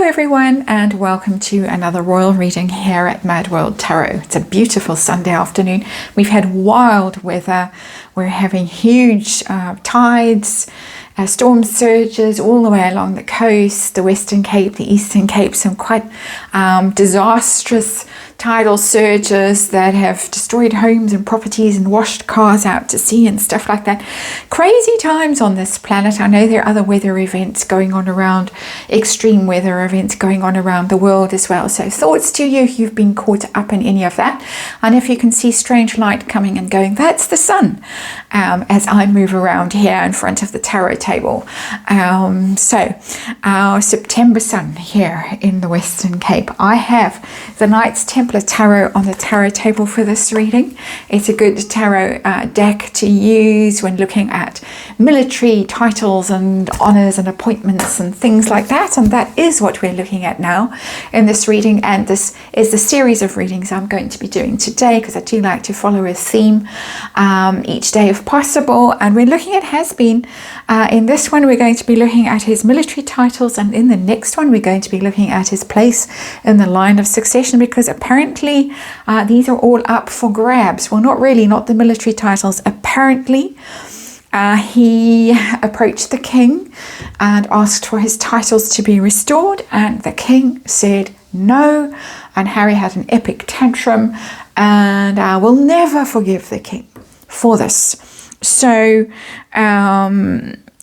everyone, and welcome to another royal reading here at Mad World Tarot. It's a beautiful Sunday afternoon. We've had wild weather. We're having huge tides, storm surges all the way along the coast, the Western Cape, the Eastern Cape, some quite disastrous tidal surges that have destroyed homes and properties and washed cars out to sea and stuff like that. Crazy times on this planet. I know there are other weather events going on around, extreme weather events going on around the world as well. So thoughts to you if you've been caught up in any of that. And if you can see strange light coming and going, that's the sun as I move around here in front of the tarot table. So our September sun here in the Western Cape. I have the Knights Templar Tarot on the tarot table for this reading. It's a good tarot deck to use when looking at military titles and honours and appointments and things like that, and that is what we're looking at now in this reading. And this is the series of readings I'm going to be doing today, because I do like to follow a theme each day if possible. And we're looking at has-been. In this one we're going to be looking at his military titles, and in the next one we're going to be looking at his place in the line of succession, because apparently these are all up for grabs. Well, not really, not the military titles. Apparently he approached the king and asked for his titles to be restored, and the king said no, and Harry had an epic tantrum, and I will never forgive the king for this. So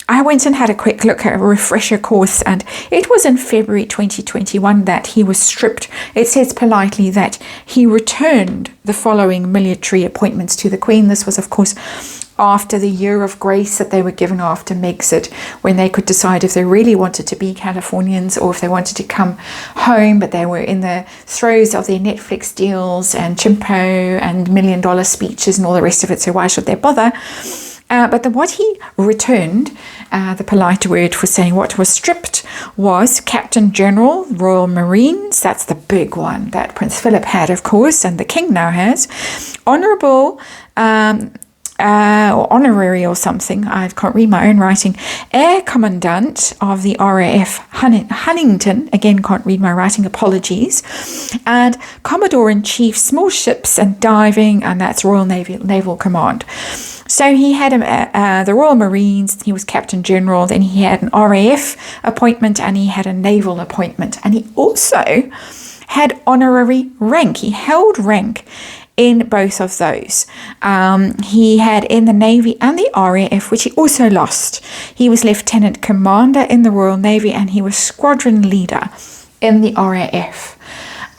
I went and had a quick look at a refresher course, and it was in February 2021 that he was stripped. It says politely that he returned the following military appointments to the Queen. This was, of course, after the year of grace that they were given after Megxit, when they could decide if they really wanted to be Californians or if they wanted to come home, but they were in the throes of their Netflix deals and Chimpo and $1 million speeches and all the rest of it, so why should they bother? But what he returned, the polite word for saying what was stripped, was Captain General, Royal Marines. That's the big one that Prince Philip had, of course, and the King now has. Honourable, or honorary or something, I can't read my own writing, Air Commandant of the RAF Huntington, again can't read my writing, apologies, and Commodore-in-Chief Small Ships and Diving, and that's Royal Naval Command. So he had the Royal Marines, he was Captain General, then he had an RAF appointment, and he had a naval appointment, and he also had honorary rank. He held rank in both of those. He had in the Navy and the RAF, which he also lost. He was Lieutenant Commander in the Royal Navy, and he was Squadron Leader in the RAF.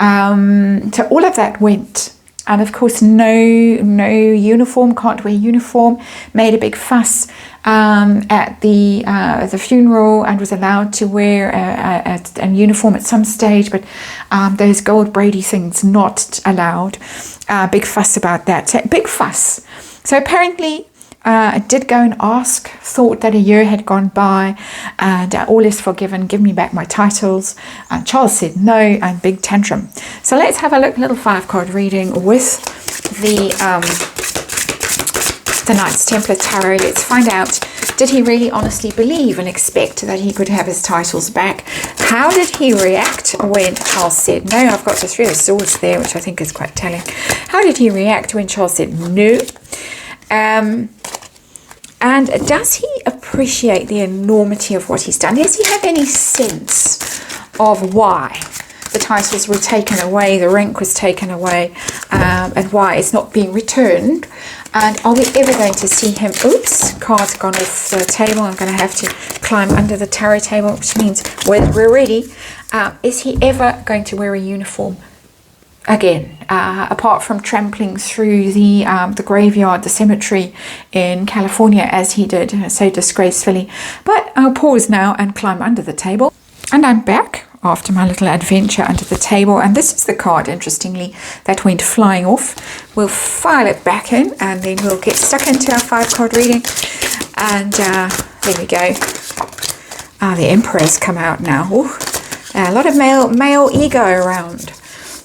So all of that went. And of course, no uniform, can't wear uniform, made a big fuss at the funeral, and was allowed to wear a uniform at some stage, but those gold Brady things not allowed. Big fuss about that. So, big fuss. So apparently I did go and ask, thought that a year had gone by and all is forgiven, give me back my titles. And Charles said no, and big tantrum. So let's have a look, little 5-card reading with the Knights Templar Tarot. Let's find out, did he really honestly believe and expect that he could have his titles back? How did he react when Charles said no? I've got the Three of Swords there, which I think is quite telling. How did he react when Charles said no? And does he appreciate the enormity of what he's done? Does he have any sense of why the titles were taken away, the rank was taken away, and why it's not being returned? And are we ever going to see him? Oops, card's gone off the table. I'm going to have to climb under the tarot table, which means we're ready. Is he ever going to wear a uniform again, apart from trampling through the graveyard, the cemetery in California, as he did so disgracefully? But I'll pause now and climb under the table. And I'm back after my little adventure under the table. And this is the card, interestingly, that went flying off. We'll file it back in, and then we'll get stuck into our 5-card reading. And there we go. The Emperor's come out now. Ooh, a lot of male ego around.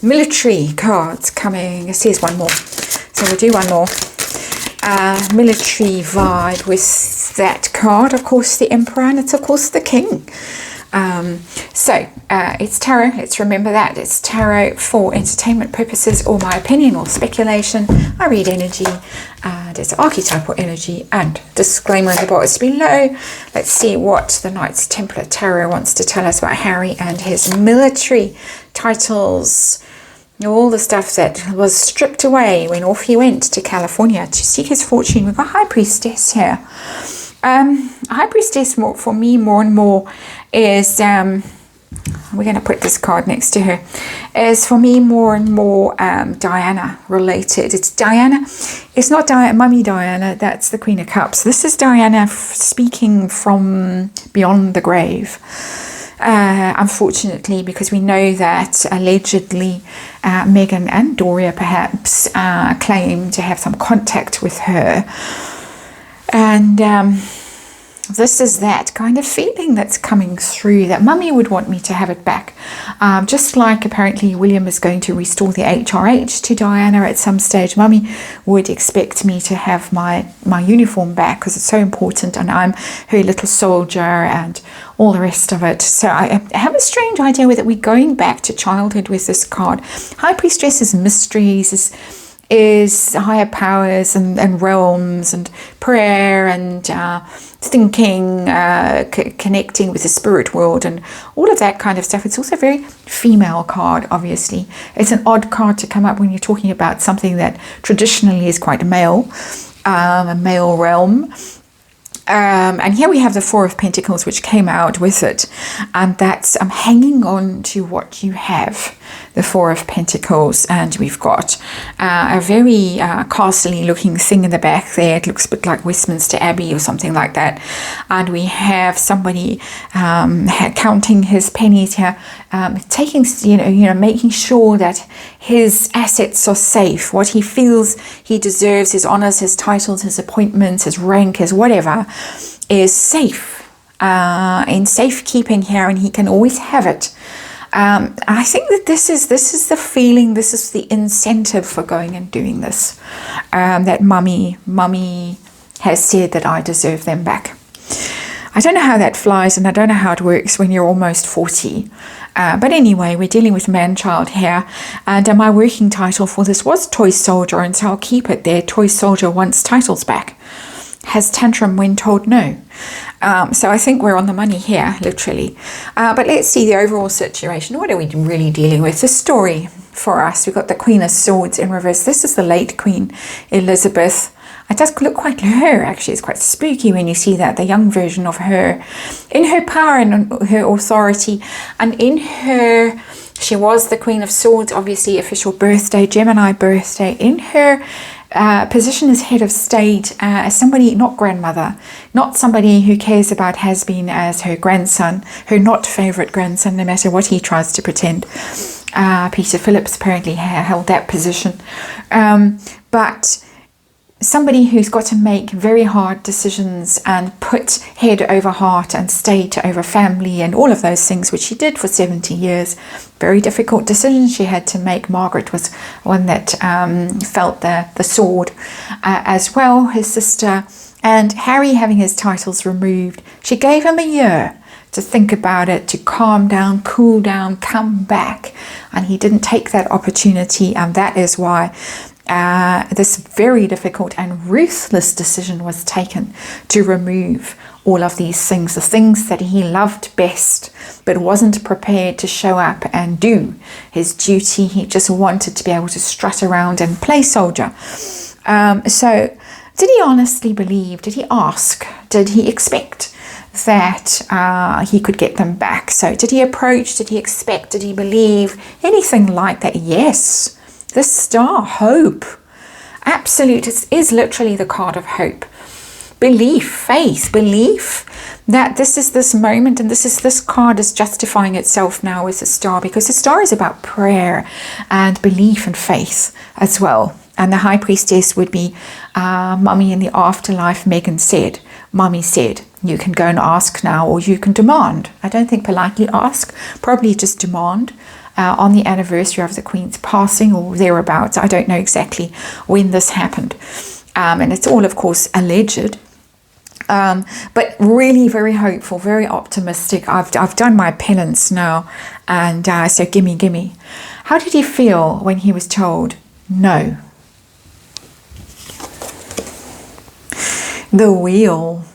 Military cards coming. It says one more, so we'll do one more. Military vibe with that card, of course, the Emperor, and it's of course the King. So it's tarot. Let's remember that. It's tarot for entertainment purposes or my opinion or speculation. I read energy. There's archetypal energy and disclaimer in the box below. Let's see what the Knights Templar Tarot wants to tell us about Harry and his military titles. All the stuff that was stripped away when off he went to California to seek his fortune. We've got High Priestess here. High Priestess for me more and more is... we're going to put this card next to her, is for me more and more Diana related. It's Diana. It's not Mummy Diana. That's the Queen of Cups. This is Diana speaking from beyond the grave. Unfortunately, because we know that allegedly Meghan and Doria perhaps claim to have some contact with her. And this is that kind of feeling that's coming through, that Mummy would want me to have it back. Just like apparently William is going to restore the HRH to Diana at some stage, Mummy would expect me to have my uniform back because it's so important, and I'm her little soldier and all the rest of it. So I have a strange idea that we're going back to childhood with this card. High Priestess is mysteries, is higher powers and realms and prayer and thinking, connecting with the spirit world and all of that kind of stuff. It's also a very female card, obviously. It's an odd card to come up when you're talking about something that traditionally is quite male, a male realm. And here we have the Four of Pentacles, which came out with it, and that's hanging on to what you have, the Four of Pentacles. And we've got a very castle-y looking thing in the back there. It looks a bit like Westminster Abbey or something like that. And we have somebody counting his pennies here, taking, making sure that his assets are safe, what he feels he deserves, his honors, his titles, his appointments, his rank, his whatever, is safe, in safekeeping here, and he can always have it. I think that this is the feeling, this is the incentive for going and doing this, that mummy has said that I deserve them back. I don't know how that flies, and I don't know how it works when you're almost 40. But anyway, we're dealing with man-child here, and my working title for this was Toy Soldier, and so I'll keep it there. Toy Soldier wants titles back. Has tantrum when told no. So I think we're on the money here, literally. But let's see the overall situation. What are we really dealing with? The story for us. We've got the Queen of Swords in reverse. This is the late Queen Elizabeth. It does look quite like her, actually. It's quite spooky when you see that, the young version of her. In her power and her authority, and in her... She was the Queen of Swords, obviously official birthday, Gemini birthday. In her position as head of state, as somebody, not grandmother, not somebody who cares about has-been as her grandson, her not favourite grandson, no matter what he tries to pretend. Peter Phillips apparently held that position. But somebody who's got to make very hard decisions and put head over heart and state over family and all of those things, which she did for 70 years. Very difficult decisions she had to make. Margaret was one that felt the sword as well, his sister. And Harry having his titles removed, she gave him a year to think about it, to calm down, cool down, come back. And he didn't take that opportunity, and that is why this very difficult and ruthless decision was taken to remove all of these things, the things that he loved best, but wasn't prepared to show up and do his duty. He just wanted to be able to strut around and play soldier. So did he honestly believe? Did he ask? Did he expect that he could get them back? So did he approach? Did he expect? Did he believe? Anything like that? Yes. The star, hope. Absolute, it is literally the card of hope. Belief, faith, belief that this is this moment, and this card is justifying itself now with the star, because the star is about prayer and belief and faith as well. And the High Priestess would be Mummy in the afterlife. Meghan said, Mummy said, you can go and ask now, or you can demand. I don't think politely ask, probably just demand. On the anniversary of the Queen's passing or thereabouts. I don't know exactly when this happened. And it's all, of course, alleged. But really very hopeful, very optimistic. I've done my penance now, and so gimme. How did he feel when he was told no? The Wheel.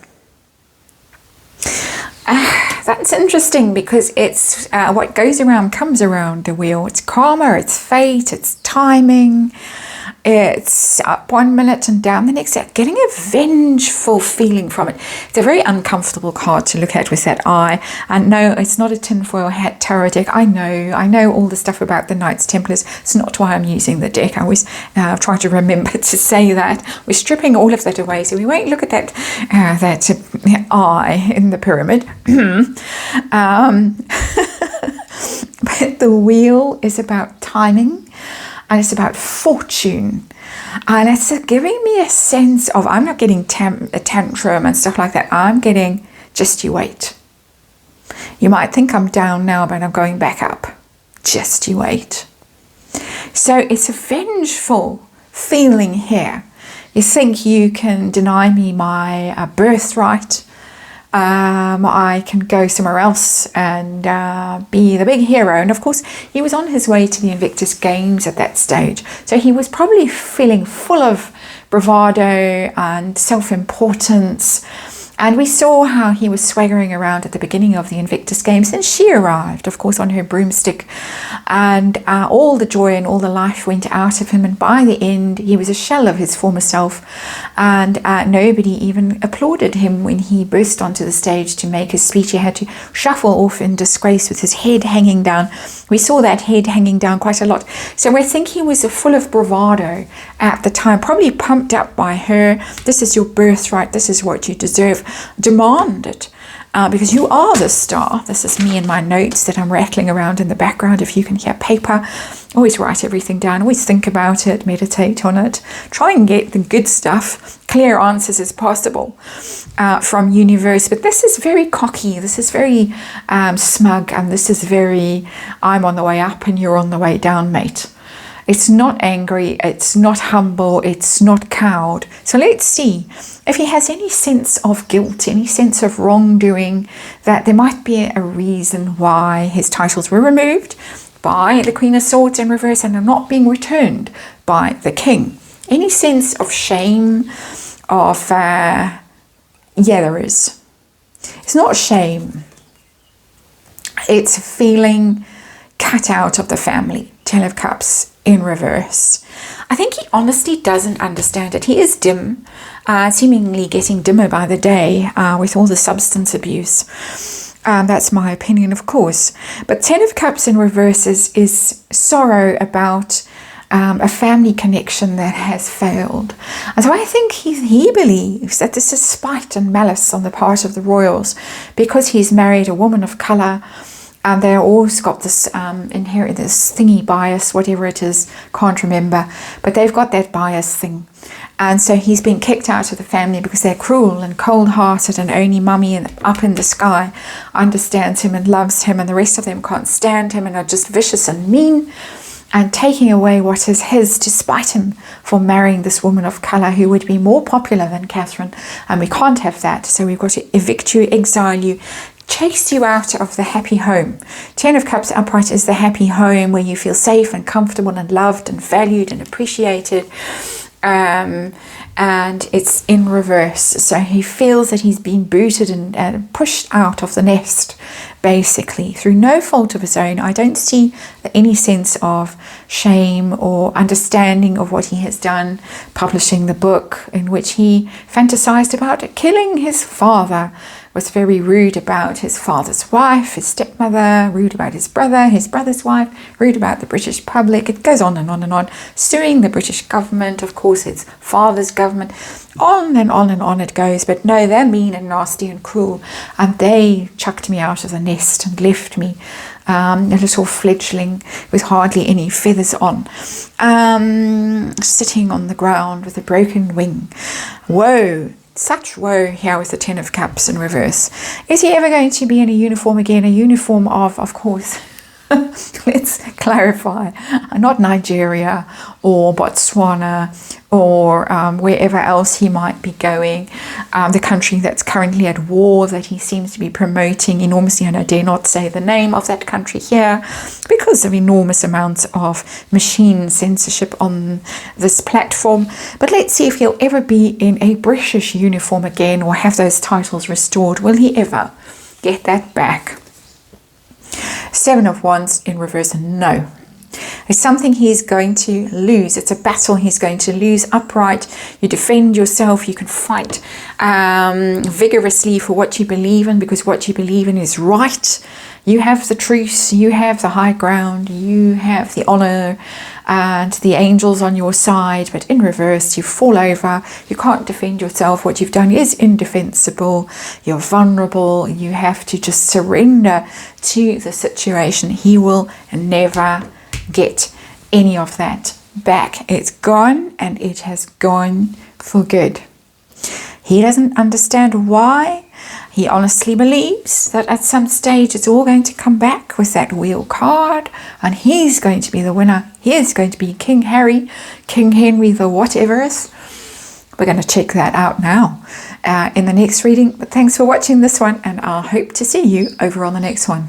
That's interesting, because it's what goes around comes around. The Wheel. It's karma, it's fate, it's timing. It's up 1 minute and down the next, getting a vengeful feeling from it. It's a very uncomfortable card to look at with that eye. And no, it's not a tinfoil hat tarot deck. I know all the stuff about the Knights Templars. It's not why I'm using the deck. I always try to remember to say that. We're stripping all of that away, so we won't look at that eye in the pyramid. But the Wheel is about timing. And it's about fortune. And it's giving me a sense of, I'm not getting a tantrum and stuff like that. I'm getting, just you wait. You might think I'm down now, but I'm going back up. Just you wait. So it's a vengeful feeling here. You think you can deny me my birthright. I can go somewhere else and be the big hero. And of course, he was on his way to the Invictus Games at that stage. So he was probably feeling full of bravado and self-importance. And we saw how he was swaggering around at the beginning of the Invictus Games. And she arrived, of course, on her broomstick. And all the joy and all the life went out of him. And by the end, he was a shell of his former self. And nobody even applauded him when he burst onto the stage to make his speech. He had to shuffle off in disgrace with his head hanging down. We saw that head hanging down quite a lot. So we think he was full of bravado at the time, probably pumped up by her. This is your birthright. This is what you deserve. Demand it, because you are the star. This is me and my notes that I'm rattling around in the background. If you can hear paper, always write everything down, always think about it, meditate on it, try and get the good stuff, clear answers as possible from universe. But this is very cocky, this is very smug, and this is very, I'm on the way up and you're on the way down, mate. It's not angry, it's not humble, it's not cowed. So let's see if he has any sense of guilt, any sense of wrongdoing, that there might be a reason why his titles were removed by the Queen of Swords in reverse and are not being returned by the King. Any sense of shame, of, yeah, there is. It's not shame. It's feeling cut out of the family. Ten of Cups in reverse. I think he honestly doesn't understand it. He is dim, seemingly getting dimmer by the day with all the substance abuse. That's my opinion, of course. But Ten of Cups in reverse is sorrow about a family connection that has failed. And so I think he believes that this is spite and malice on the part of the royals, because he's married a woman of colour. And they're always got this inherent, this thingy bias, whatever it is, can't remember. But they've got that bias thing. And so he's been kicked out of the family because they're cruel and cold-hearted, and only mummy up in the sky understands him and loves him, and the rest of them can't stand him and are just vicious and mean and taking away what is his to spite him for marrying this woman of colour who would be more popular than Catherine. And we can't have that. So we've got to evict you, exile you, chase you out of the happy home. Ten of Cups upright is the happy home where you feel safe and comfortable and loved and valued and appreciated. And it's in reverse. So he feels that he's been booted and pushed out of the nest, basically, through no fault of his own. I don't see any sense of shame or understanding of what he has done, publishing the book in which he fantasized about killing his father, was very rude about his father's wife, his stepmother, rude about his brother's wife, rude about the British public. It goes on and on and on. Suing the British government, of course, his father's government. On and on and on it goes. But no, they're mean and nasty and cruel. And they chucked me out of the nest and left me a little fledgling with hardly any feathers on, sitting on the ground with a broken wing. Woe! Such woe here with the Ten of Cups in reverse. Is he ever going to be in a uniform again? A uniform of course, Let's clarify. Not Nigeria or Botswana or wherever else he might be going. The country that's currently at war that he seems to be promoting enormously. And I dare not say the name of that country here because of enormous amounts of machine censorship on this platform. But let's see if he'll ever be in a British uniform again or have those titles restored. Will he ever get that back? Seven of Wands in reverse, no. It's something he's going to lose. It's a battle he's going to lose upright. You defend yourself. You can fight vigorously for what you believe in, because what you believe in is right. You have the truth. You have the high ground. You have the honor and the angels on your side. But in reverse, you fall over. You can't defend yourself. What you've done is indefensible. You're vulnerable. You have to just surrender to the situation. He will never get any of that back. It's gone, and it has gone for good. He doesn't understand why. He honestly believes that at some stage it's all going to come back with that wheel card, and he's going to be the winner. He is going to be King Harry, King Henry, the whatever's. We're going to check that out now in the next reading. But thanks for watching this one, and I'll hope to see you over on the next one.